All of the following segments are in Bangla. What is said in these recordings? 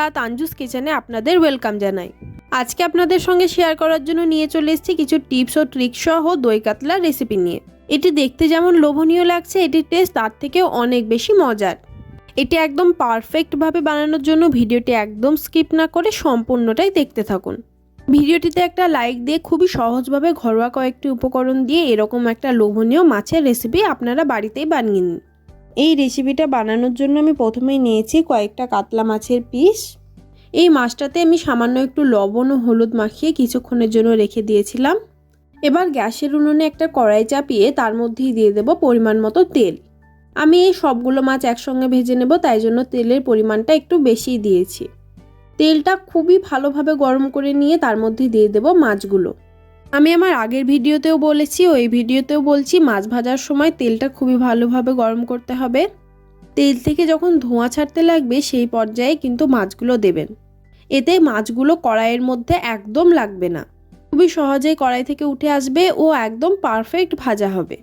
বন্ধুরা, তানজুস কিচেনে আপনাদের ওয়েলকাম জানাই। আজকে আপনাদের সঙ্গে শেয়ার করার জন্য নিয়ে চলে এসেছি কিছু টিপস ও ট্রিক্স সহ দই কাতলার রেসিপি নিয়ে। এটি দেখতে যেমন লোভনীয় লাগছে, এটির টেস্ট তার থেকেও অনেক বেশি মজার। এটি একদম পারফেক্টভাবে বানানোর জন্য ভিডিওটি একদম স্কিপ না করে সম্পূর্ণটাই দেখতে থাকুন। ভিডিওটিতে একটা লাইক দিয়ে খুবই সহজভাবে ঘরোয়া কয়েকটি উপকরণ দিয়ে এরকম একটা লোভনীয় মাছের রেসিপি আপনারা বাড়িতেই বানিয়ে নিন। এই রেসিপিটা বানানোর জন্য আমি প্রথমেই নিয়েছি কয়েকটা কাতলা মাছের পিস। এই মাছটাতে আমি সামান্য একটু লবণ ও হলুদ মাখিয়ে কিছুক্ষণের জন্য রেখে দিয়েছিলাম। এবার গ্যাসের উনুনে একটা কড়াই চাপিয়ে তার মধ্যেই দিয়ে দেব পরিমাণ মতো তেল। আমি এই সবগুলো মাছ একসঙ্গে ভেজে নেব, তাই জন্য তেলের পরিমাণটা একটু বেশিই দিয়েছি। তেলটা খুবই ভালোভাবে গরম করে নিয়ে তার মধ্যে দিয়ে দেব মাছগুলো। আমি আমার আগের ভিডিওতেও বলেছি, ওই ভিডিওতেও বলছি, মাছ ভাজার সময় তেলটা খুবই ভালোভাবে গরম করতে হবে। তেল থেকে যখন ধোঁয়া ছাড়তে লাগবে সেই পর্যায়ে কিন্তু মাছগুলো দেবেন। এতে মাছগুলো কড়াইয়ের মধ্যে একদম লাগবে না, খুবই সহজেই কড়াই থেকে উঠে আসবে ও একদম পারফেক্ট ভাজা হবে।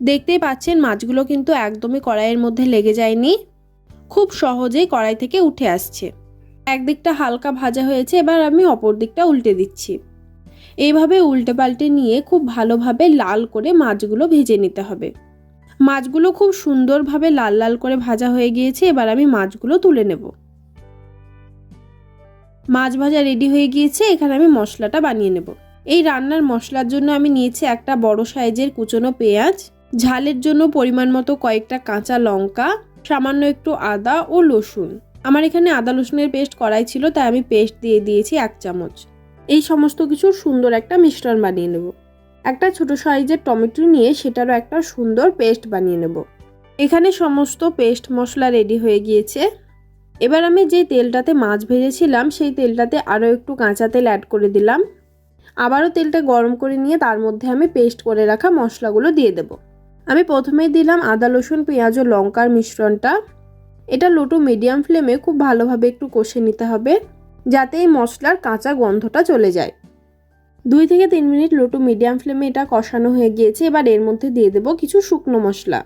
দেখতেই পাচ্ছেন মাছগুলো কিন্তু একদমই কড়াইয়ের মধ্যে লেগে যায়নি, খুব সহজেই কড়াই থেকে উঠে আসছে। একদিকটা হালকা ভাজা হয়েছে, এবার আমি অপর দিকটা উল্টে দিচ্ছি। এইভাবে উল্টে পাল্টে নিয়ে খুব ভালোভাবে লাল করে মাছগুলো ভেজে নিতে হবে। মাছগুলো খুব সুন্দরভাবে লাল লাল করে ভাজা হয়ে গিয়েছে, এবার আমি মাছগুলো তুলে নেব। মাছ ভাজা রেডি হয়ে গিয়েছে, এখানে আমি মশলাটা বানিয়ে নেব। এই রান্নার মশলার জন্য আমি নিয়েছি একটা বড় সাইজের কুচনো পেঁয়াজ, ঝালের জন্য পরিমাণ মতো কয়েকটা কাঁচা লঙ্কা, সামান্য একটু আদা ও রসুন। আমার এখানে আদা রসুনের পেস্ট করাই ছিল, তাই আমি পেস্ট দিয়ে দিয়েছি 1 চামচ। এই সমস্ত কিছু সুন্দর একটা মিশ্রণ বানিয়ে নেব। একটা ছোট সাইজের টমেটো নিয়ে সেটারও একটা সুন্দর পেস্ট বানিয়ে নেব। এখানে সমস্ত পেস্ট মশলা রেডি হয়ে গিয়েছে। এবার আমি যে তেলটাতে মাছ ভেজেছিলাম সেই তেলটাতে আরও একটু কাঁচা তেল অ্যাড করে দিলাম। আবারও তেলটা গরম করে নিয়ে তার মধ্যে আমি পেস্ট করে রাখা মশলাগুলো দিয়ে দেব। আমি প্রথমেই দিলাম আদা রসুন পেঁয়াজ ও লঙ্কার মিশ্রণটা। এটা লো টু মিডিয়াম ফ্লেমে খুব ভালোভাবে একটু কষে নিতে হবে, যাতে এই মশলার কাঁচা গন্ধটা চলে যায়। 2 থেকে 3 মিনিট লো টু মিডিয়াম ফ্লেমে এটা কষানো হয়ে গিয়েছে। এবার এর মধ্যে দিয়ে দেব কিছু শুকনো মশলা।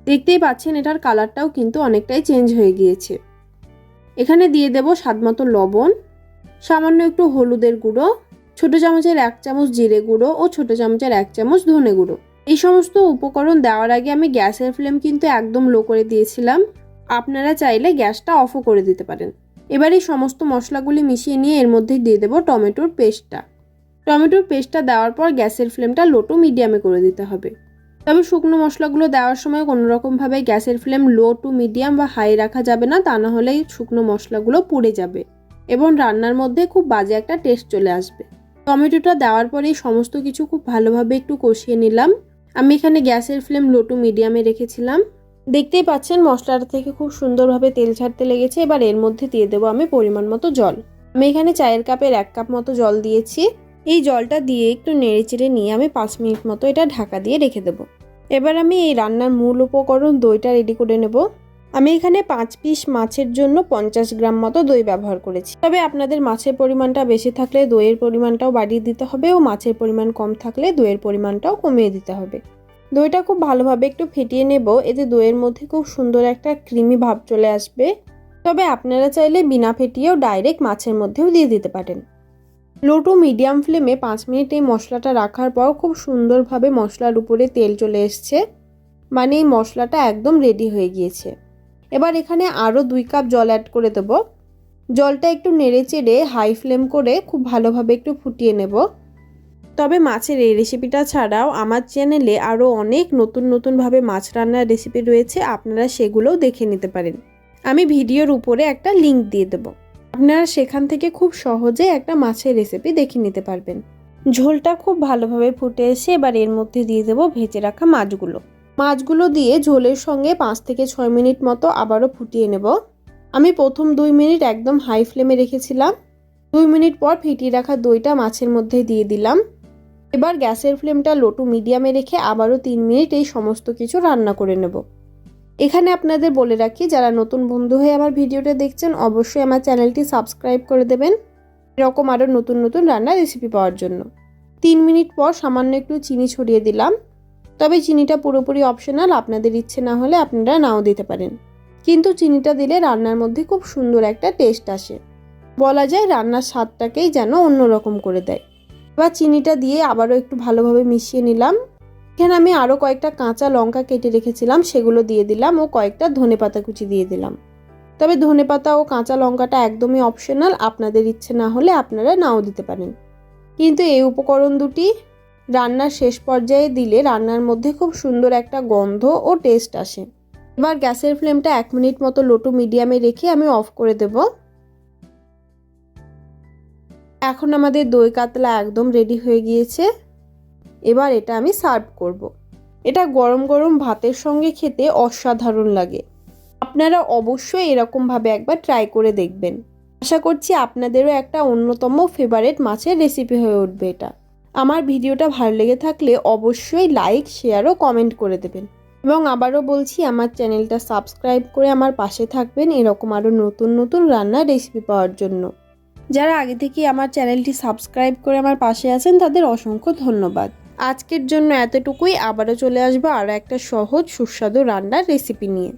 দেখতেই পাচ্ছেন এটার কালারটাও কিন্তু অনেকটাই চেঞ্জ হয়ে গিয়েছে। এখানে দিয়ে দেব স্বাদমতো লবণ, সামান্য একটু হলুদের গুঁড়ো, ছোট চামচের 1 চামচ জিরে গুঁড়ো ও ছোট চামচের 1 চামচ ধনে গুঁড়ো। এই সমস্ত উপকরণ দেওয়ার আগে আমি গ্যাসের ফ্লেম কিন্তু একদম লো করে দিয়েছিলাম। আপনারা চাইলে গ্যাসটা অফও করে দিতে পারেন। এবার এই সমস্ত মশলাগুলি মিশিয়ে নিয়ে এর মধ্যে দিয়ে দেব টমেটোর পেস্টটা। টমেটোর পেস্টটা দেওয়ার পর গ্যাসের ফ্লেমটা লো টু মিডিয়ামে করে দিতে হবে। তবে শুকনো মশলাগুলো দেওয়ার সময় কোনোরকমভাবে গ্যাসের ফ্লেম লো টু মিডিয়াম বা হাই রাখা যাবে না, তা না হলে শুকনো মশলাগুলো পুড়ে যাবে এবং রান্নার মধ্যে খুব বাজে একটা টেস্ট চলে আসবে। টমেটোটা দেওয়ার পরে সমস্ত কিছু খুব ভালোভাবে একটু কষিয়ে নিলাম। আমি এখানে গ্যাসের ফ্লেম লো টু মিডিয়ামে রেখেছিলাম। দেখতেই পাচ্ছেন মশলাটা থেকে খুব সুন্দরভাবে তেল ছাড়তে লেগেছে। এবার এর মধ্যে দিয়ে দেবো আমি পরিমাণ মতো জল। আমি এখানে চায়ের কাপের 1 কাপ মতো জল দিয়েছি। এই জলটা দিয়ে একটু নেড়েচেড়ে নিয়ে আমি 5 মিনিট মতো এটা ঢাকা দিয়ে রেখে দেব। এবার আমি এই রান্নার মূল উপকরণ দইটা রেডি করে নেব। আমি এখানে 5 পিস মাছের জন্য 50 গ্রাম মতো দই ব্যবহার করেছি। তবে আপনাদের মাছের পরিমাণটা বেশি থাকলে দইয়ের পরিমাণটাও বাড়িয়ে দিতে হবে ও মাছের পরিমাণ কম থাকলে দইয়ের পরিমাণটাও কমিয়ে দিতে হবে। দইটা খুব ভালোভাবে একটু ফেটিয়ে নেব, এতে দইয়ের মধ্যে খুব সুন্দর একটা ক্রিমি ভাব চলে আসবে। তবে আপনারা চাইলে বিনা ফেটিয়েও ডাইরেক্ট মাছের মধ্যেও দিয়ে দিতে পারেন। লো টু মিডিয়াম ফ্লেমে 5 মিনিট এই মশলাটা রাখার পর খুব সুন্দরভাবে মশলার উপরে তেল চলে এসছে, মানে এই মশলাটা একদম রেডি হয়ে গিয়েছে। এবার এখানে আরও 2 কাপ জল অ্যাড করে দেব। জলটা একটু নেড়ে চেড়ে হাই ফ্লেম করে খুব ভালোভাবে একটু ফুটিয়ে নেব। তবে মাছের এই রেসিপিটা ছাড়াও আমার চ্যানেলে আরও অনেক নতুনভাবে মাছ রান্নার রেসিপি রয়েছে, আপনারা সেগুলোও দেখে নিতে পারেন। আমি ভিডিওর উপরে একটা লিঙ্ক দিয়ে দেবো, আপনারা সেখান থেকে খুব সহজে একটা মাছের রেসিপি দেখে নিতে পারবেন। ঝোলটা খুব ভালোভাবে ফুটে এসে এবার এর মধ্যে দিয়ে দেবো ভেজে রাখা মাছগুলো দিয়ে ঝোলের সঙ্গে 5 থেকে 6 মিনিট মতো আবারও ফুটিয়ে নেব। আমি প্রথম 2 মিনিট একদম হাই ফ্লেমে রেখেছিলাম। 2 মিনিট পর ফেটিয়ে রাখা দইটা মাছের মধ্যে দিয়ে দিলাম। এবার গ্যাসের ফ্লেমটা লো টু মিডিয়ামে রেখে আবারও 3 মিনিট এই সমস্ত কিছু রান্না করে নেব। এখানে আপনাদের বলে রাখি, যারা নতুন বন্ধু হয়ে আমার ভিডিওটা দেখছেন অবশ্যই আমার চ্যানেলটি সাবস্ক্রাইব করে দেবেন এরকম আরও নতুন রান্নার রেসিপি পাওয়ার জন্য। 3 মিনিট পর সামান্য একটু চিনি ছড়িয়ে দিলাম। তবে চিনিটা পুরোপুরি অপশনাল, আপনাদের ইচ্ছে না হলে আপনারা নাও দিতে পারেন। কিন্তু চিনিটা দিলে রান্নার মধ্যে খুব সুন্দর একটা টেস্ট আসে। বলা যায় রান্নার স্বাদটাকেই যেন অন্যরকম করে দেয়। এবার চিনিটা দিয়ে আবারও একটু ভালোভাবে মিশিয়ে নিলাম। এখানে আমি আরও কয়েকটা কাঁচা লঙ্কা কেটে রেখেছিলাম, সেগুলো দিয়ে দিলাম ও কয়েকটা ধনেপাতা কুচি দিয়ে দিলাম। তবে ধনেপাতা ও কাঁচা লঙ্কাটা একদমই অপশনাল, আপনাদের ইচ্ছে না হলে আপনারা নাও দিতে পারেন। কিন্তু এই উপকরণ দুটি রান্নার শেষ পর্যায়ে দিলে রান্নার মধ্যে খুব সুন্দর একটা গন্ধ ও টেস্ট আসে। এবার গ্যাসের ফ্লেমটা 1 মিনিট মতো লো টু মিডিয়ামে রেখে আমি অফ করে দেব। এখন আমাদের দই কাতলা একদম রেডি হয়ে গিয়েছে। এবার এটা আমি সার্ভ করব। এটা গরম গরম ভাতের সঙ্গে খেতে অসাধারণ লাগে। আপনারা অবশ্যই এরকমভাবে একবার ট্রাই করে দেখবেন। আশা করছি আপনাদেরও একটা অন্যতম ফেভারিট মাছের রেসিপি হয়ে উঠবে এটা। আমার ভিডিওটা ভালো লেগে থাকলে অবশ্যই লাইক, শেয়ার ও কমেন্ট করে দেবেন। এবং আবারও বলছি, আমার চ্যানেলটা সাবস্ক্রাইব করে আমার পাশে থাকবেন এরকম আরও নতুন নতুন রান্নার রেসিপি পাওয়ার জন্য। যারা আগে থেকেই আমার চ্যানেলটি সাবস্ক্রাইব করে আমার পাশে আছেন তাদের অসংখ্য ধন্যবাদ। আজকের জন্য এতটুকুই। আবারও চলে আসবো আরও একটা সহজ সুস্বাদু রান্নার রেসিপি নিয়ে।